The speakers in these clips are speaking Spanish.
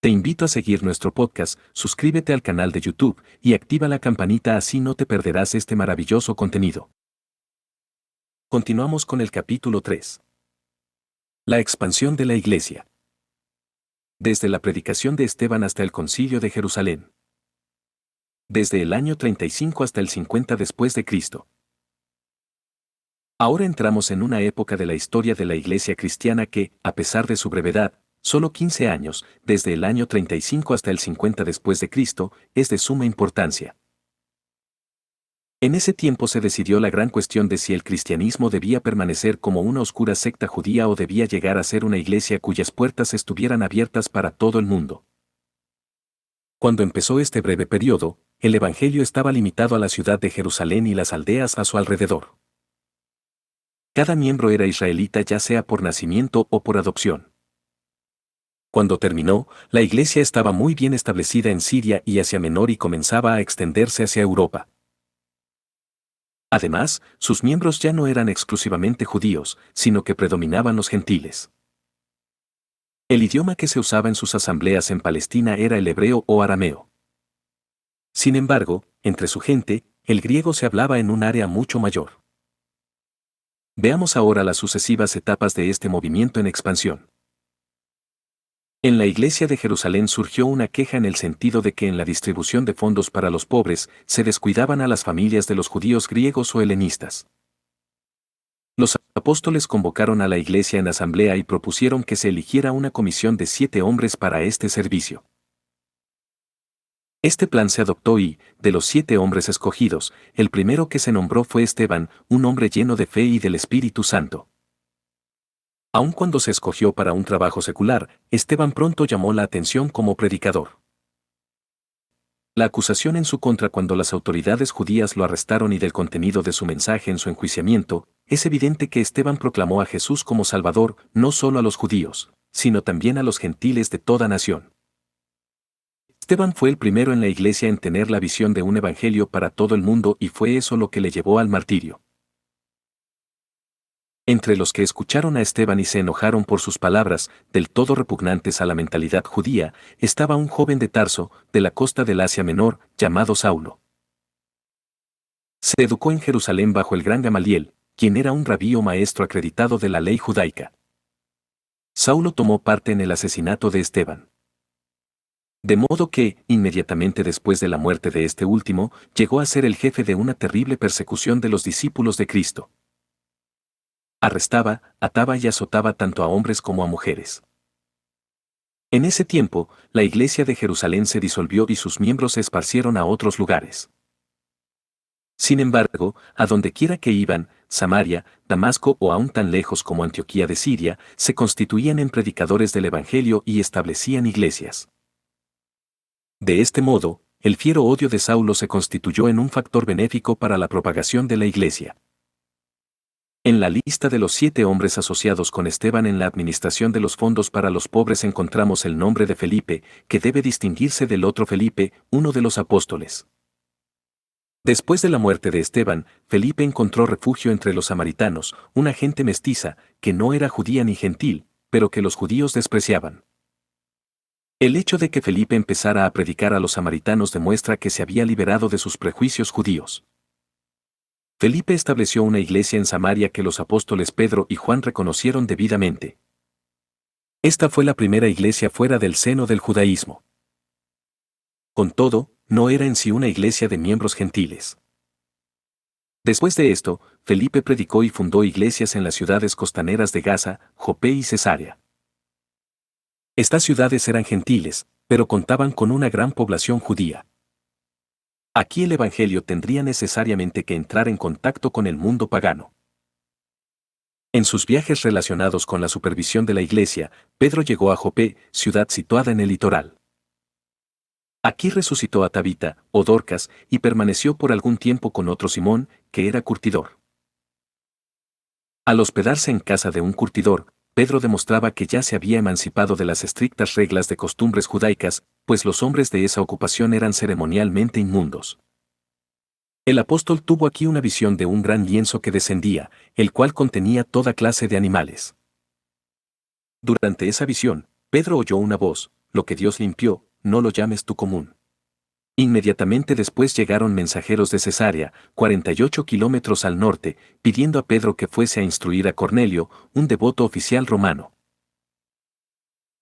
Te invito a seguir nuestro podcast, suscríbete al canal de YouTube y activa la campanita, así no te perderás este maravilloso contenido. Continuamos con el capítulo 3. La expansión de la Iglesia. Desde la predicación de Esteban hasta el Concilio de Jerusalén. Desde el año 35 hasta el 50 después de Cristo. Ahora entramos en una época de la historia de la Iglesia cristiana que, a pesar de su brevedad, solo 15 años, desde el año 35 hasta el 50 después de Cristo, es de suma importancia. En ese tiempo se decidió la gran cuestión de si el cristianismo debía permanecer como una oscura secta judía o debía llegar a ser una iglesia cuyas puertas estuvieran abiertas para todo el mundo. Cuando empezó este breve periodo, el Evangelio estaba limitado a la ciudad de Jerusalén y las aldeas a su alrededor. Cada miembro era israelita, ya sea por nacimiento o por adopción. Cuando terminó, la iglesia estaba muy bien establecida en Siria y Asia Menor y comenzaba a extenderse hacia Europa. Además, sus miembros ya no eran exclusivamente judíos, sino que predominaban los gentiles. El idioma que se usaba en sus asambleas en Palestina era el hebreo o arameo. Sin embargo, entre su gente, el griego se hablaba en un área mucho mayor. Veamos ahora las sucesivas etapas de este movimiento en expansión. En la iglesia de Jerusalén surgió una queja en el sentido de que en la distribución de fondos para los pobres se descuidaban a las familias de los judíos griegos o helenistas. Los apóstoles convocaron a la iglesia en asamblea y propusieron que se eligiera una comisión de 7 hombres para este servicio. Este plan se adoptó y, de los 7 hombres escogidos, el primero que se nombró fue Esteban, un hombre lleno de fe y del Espíritu Santo. Aun cuando se escogió para un trabajo secular, Esteban pronto llamó la atención como predicador. La acusación en su contra cuando las autoridades judías lo arrestaron y del contenido de su mensaje en su enjuiciamiento, es evidente que Esteban proclamó a Jesús como Salvador, no solo a los judíos, sino también a los gentiles de toda nación. Esteban fue el primero en la iglesia en tener la visión de un evangelio para todo el mundo y fue eso lo que le llevó al martirio. Entre los que escucharon a Esteban y se enojaron por sus palabras, del todo repugnantes a la mentalidad judía, estaba un joven de Tarso, de la costa del Asia Menor, llamado Saulo. Se educó en Jerusalén bajo el gran Gamaliel, quien era un rabí o maestro acreditado de la ley judaica. Saulo tomó parte en el asesinato de Esteban. De modo que, inmediatamente después de la muerte de este último, llegó a ser el jefe de una terrible persecución de los discípulos de Cristo. Arrestaba, ataba y azotaba tanto a hombres como a mujeres. En ese tiempo, la iglesia de Jerusalén se disolvió y sus miembros se esparcieron a otros lugares. Sin embargo, a donde quiera que iban, Samaria, Damasco o aún tan lejos como Antioquía de Siria, se constituían en predicadores del Evangelio y establecían iglesias. De este modo, el fiero odio de Saulo se constituyó en un factor benéfico para la propagación de la iglesia. En la lista de los 7 hombres asociados con Esteban en la administración de los fondos para los pobres encontramos el nombre de Felipe, que debe distinguirse del otro Felipe, uno de los apóstoles. Después de la muerte de Esteban, Felipe encontró refugio entre los samaritanos, una gente mestiza, que no era judía ni gentil, pero que los judíos despreciaban. El hecho de que Felipe empezara a predicar a los samaritanos demuestra que se había liberado de sus prejuicios judíos. Felipe estableció una iglesia en Samaria que los apóstoles Pedro y Juan reconocieron debidamente. Esta fue la primera iglesia fuera del seno del judaísmo. Con todo, no era en sí una iglesia de miembros gentiles. Después de esto, Felipe predicó y fundó iglesias en las ciudades costaneras de Gaza, Jope y Cesarea. Estas ciudades eran gentiles, pero contaban con una gran población judía. Aquí el Evangelio tendría necesariamente que entrar en contacto con el mundo pagano. En sus viajes relacionados con la supervisión de la iglesia, Pedro llegó a Jope, ciudad situada en el litoral. Aquí resucitó a Tabita, o Dorcas, y permaneció por algún tiempo con otro Simón, que era curtidor. Al hospedarse en casa de un curtidor, Pedro demostraba que ya se había emancipado de las estrictas reglas de costumbres judaicas, pues los hombres de esa ocupación eran ceremonialmente inmundos. El apóstol tuvo aquí una visión de un gran lienzo que descendía, el cual contenía toda clase de animales. Durante esa visión, Pedro oyó una voz: lo que Dios limpió, no lo llames tú común. Inmediatamente después llegaron mensajeros de Cesarea, 48 kilómetros al norte, pidiendo a Pedro que fuese a instruir a Cornelio, un devoto oficial romano.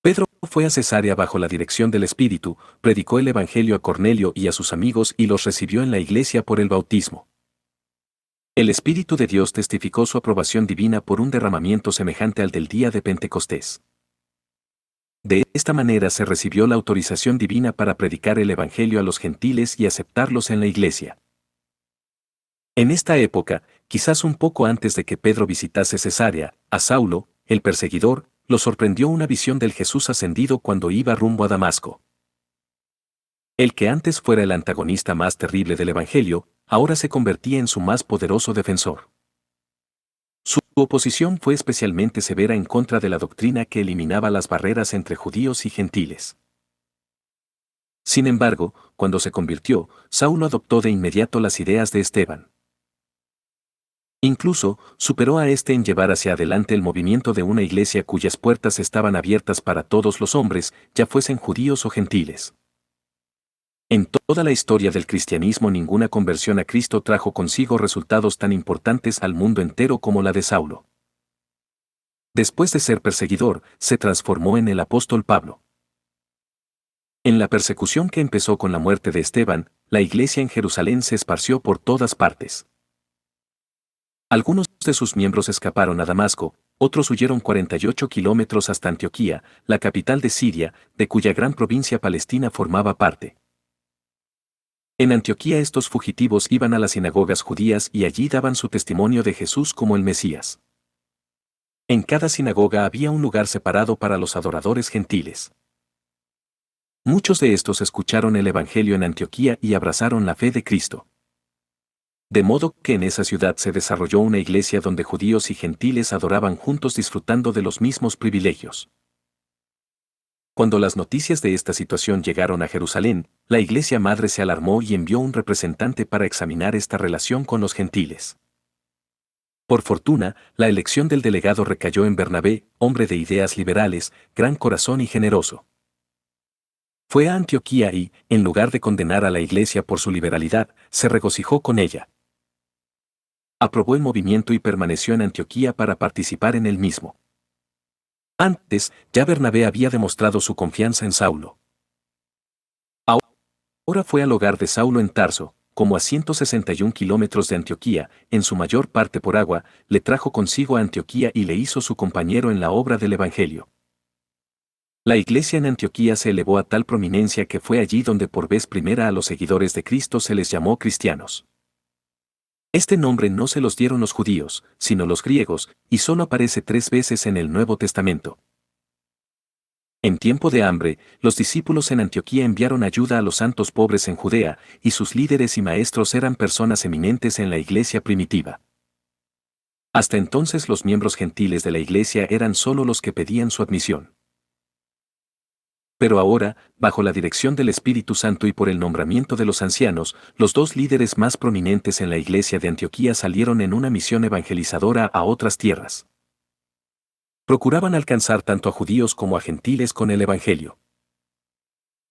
Pedro fue a Cesarea bajo la dirección del Espíritu, predicó el Evangelio a Cornelio y a sus amigos y los recibió en la iglesia por el bautismo. El Espíritu de Dios testificó su aprobación divina por un derramamiento semejante al del día de Pentecostés. De esta manera se recibió la autorización divina para predicar el Evangelio a los gentiles y aceptarlos en la iglesia. En esta época, quizás un poco antes de que Pedro visitase Cesarea, a Saulo, el perseguidor, lo sorprendió una visión del Jesús ascendido cuando iba rumbo a Damasco. El que antes fuera el antagonista más terrible del Evangelio, ahora se convertía en su más poderoso defensor. Su oposición fue especialmente severa en contra de la doctrina que eliminaba las barreras entre judíos y gentiles. Sin embargo, cuando se convirtió, Saulo adoptó de inmediato las ideas de Esteban. Incluso, superó a este en llevar hacia adelante el movimiento de una iglesia cuyas puertas estaban abiertas para todos los hombres, ya fuesen judíos o gentiles. En toda la historia del cristianismo ninguna conversión a Cristo trajo consigo resultados tan importantes al mundo entero como la de Saulo. Después de ser perseguidor, se transformó en el apóstol Pablo. En la persecución que empezó con la muerte de Esteban, la iglesia en Jerusalén se esparció por todas partes. Algunos de sus miembros escaparon a Damasco, otros huyeron 48 kilómetros hasta Antioquía, la capital de Siria, de cuya gran provincia Palestina formaba parte. En Antioquía estos fugitivos iban a las sinagogas judías y allí daban su testimonio de Jesús como el Mesías. En cada sinagoga había un lugar separado para los adoradores gentiles. Muchos de estos escucharon el Evangelio en Antioquía y abrazaron la fe de Cristo. De modo que en esa ciudad se desarrolló una iglesia donde judíos y gentiles adoraban juntos disfrutando de los mismos privilegios. Cuando las noticias de esta situación llegaron a Jerusalén, la iglesia madre se alarmó y envió un representante para examinar esta relación con los gentiles. Por fortuna, la elección del delegado recayó en Bernabé, hombre de ideas liberales, gran corazón y generoso. Fue a Antioquía y, en lugar de condenar a la iglesia por su liberalidad, se regocijó con ella. Aprobó el movimiento y permaneció en Antioquía para participar en el mismo. Antes, ya Bernabé había demostrado su confianza en Saulo. Ahora fue al hogar de Saulo en Tarso, como a 161 kilómetros de Antioquía, en su mayor parte por agua, le trajo consigo a Antioquía y le hizo su compañero en la obra del Evangelio. La iglesia en Antioquía se elevó a tal prominencia que fue allí donde por vez primera a los seguidores de Cristo se les llamó cristianos. Este nombre no se los dieron los judíos, sino los griegos, y solo aparece 3 veces en el Nuevo Testamento. En tiempo de hambre, los discípulos en Antioquía enviaron ayuda a los santos pobres en Judea, y sus líderes y maestros eran personas eminentes en la iglesia primitiva. Hasta entonces los miembros gentiles de la iglesia eran solo los que pedían su admisión. Pero ahora, bajo la dirección del Espíritu Santo y por el nombramiento de los ancianos, los 2 líderes más prominentes en la iglesia de Antioquía salieron en una misión evangelizadora a otras tierras. Procuraban alcanzar tanto a judíos como a gentiles con el Evangelio.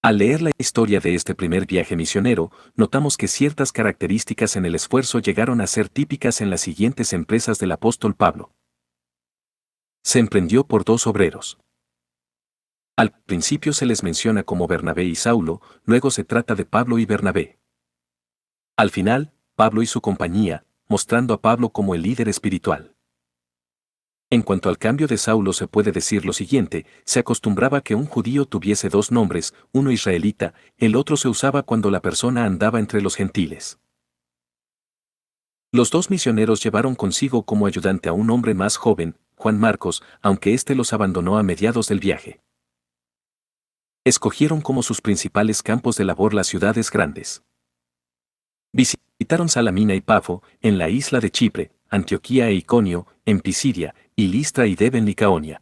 Al leer la historia de este primer viaje misionero, notamos que ciertas características en el esfuerzo llegaron a ser típicas en las siguientes empresas del apóstol Pablo. Se emprendió por 2 obreros. Al principio se les menciona como Bernabé y Saulo, luego se trata de Pablo y Bernabé. Al final, Pablo y su compañía, mostrando a Pablo como el líder espiritual. En cuanto al cambio de Saulo se puede decir lo siguiente, se acostumbraba que un judío tuviese 2 nombres, uno israelita, el otro se usaba cuando la persona andaba entre los gentiles. Los 2 misioneros llevaron consigo como ayudante a un hombre más joven, Juan Marcos, aunque éste los abandonó a mediados del viaje. Escogieron como sus principales campos de labor las ciudades grandes. Visitaron Salamina y Pafo, en la isla de Chipre, Antioquía e Iconio, en Pisidia, y Listra y Derbe en Licaonia.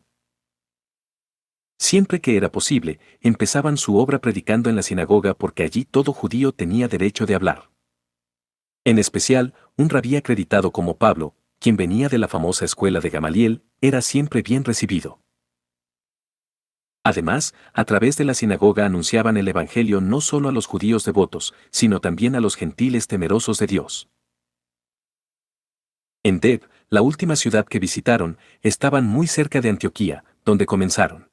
Siempre que era posible, empezaban su obra predicando en la sinagoga porque allí todo judío tenía derecho de hablar. En especial, un rabí acreditado como Pablo, quien venía de la famosa escuela de Gamaliel, era siempre bien recibido. Además, a través de la sinagoga anunciaban el Evangelio no solo a los judíos devotos, sino también a los gentiles temerosos de Dios. En Deb, la última ciudad que visitaron, estaban muy cerca de Antioquía, donde comenzaron.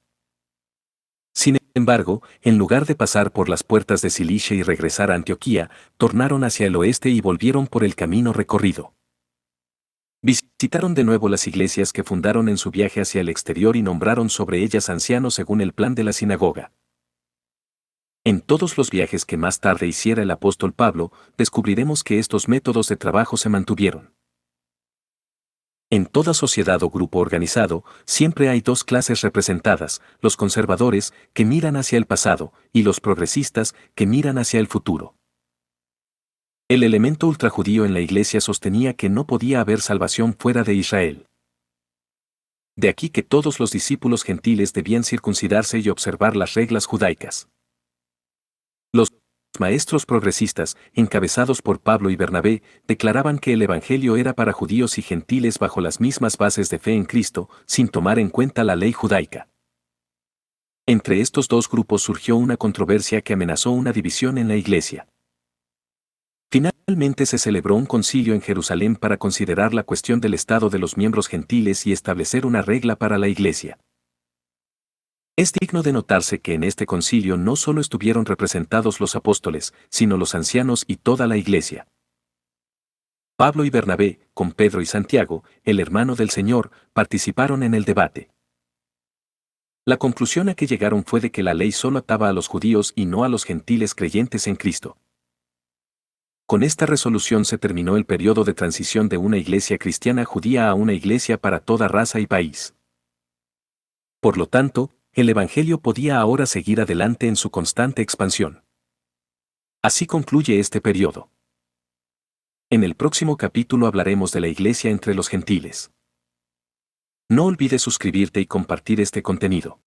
Sin embargo, en lugar de pasar por las puertas de Cilicia y regresar a Antioquía, tornaron hacia el oeste y volvieron por el camino recorrido. Visitaron de nuevo las iglesias que fundaron en su viaje hacia el exterior y nombraron sobre ellas ancianos según el plan de la sinagoga. En todos los viajes que más tarde hiciera el apóstol Pablo, descubriremos que estos métodos de trabajo se mantuvieron. En toda sociedad o grupo organizado, siempre hay dos clases representadas, los conservadores, que miran hacia el pasado, y los progresistas, que miran hacia el futuro. El elemento ultrajudío en la iglesia sostenía que no podía haber salvación fuera de Israel. De aquí que todos los discípulos gentiles debían circuncidarse y observar las reglas judaicas. Los maestros progresistas, encabezados por Pablo y Bernabé, declaraban que el Evangelio era para judíos y gentiles bajo las mismas bases de fe en Cristo, sin tomar en cuenta la ley judaica. Entre estos dos grupos surgió una controversia que amenazó una división en la iglesia. Finalmente se celebró un concilio en Jerusalén para considerar la cuestión del estado de los miembros gentiles y establecer una regla para la iglesia. Es digno de notarse que en este concilio no solo estuvieron representados los apóstoles, sino los ancianos y toda la iglesia. Pablo y Bernabé, con Pedro y Santiago, el hermano del Señor, participaron en el debate. La conclusión a que llegaron fue de que la ley solo ataba a los judíos y no a los gentiles creyentes en Cristo. Con esta resolución se terminó el periodo de transición de una iglesia cristiana judía a una iglesia para toda raza y país. Por lo tanto, el Evangelio podía ahora seguir adelante en su constante expansión. Así concluye este periodo. En el próximo capítulo hablaremos de la iglesia entre los gentiles. No olvides suscribirte y compartir este contenido.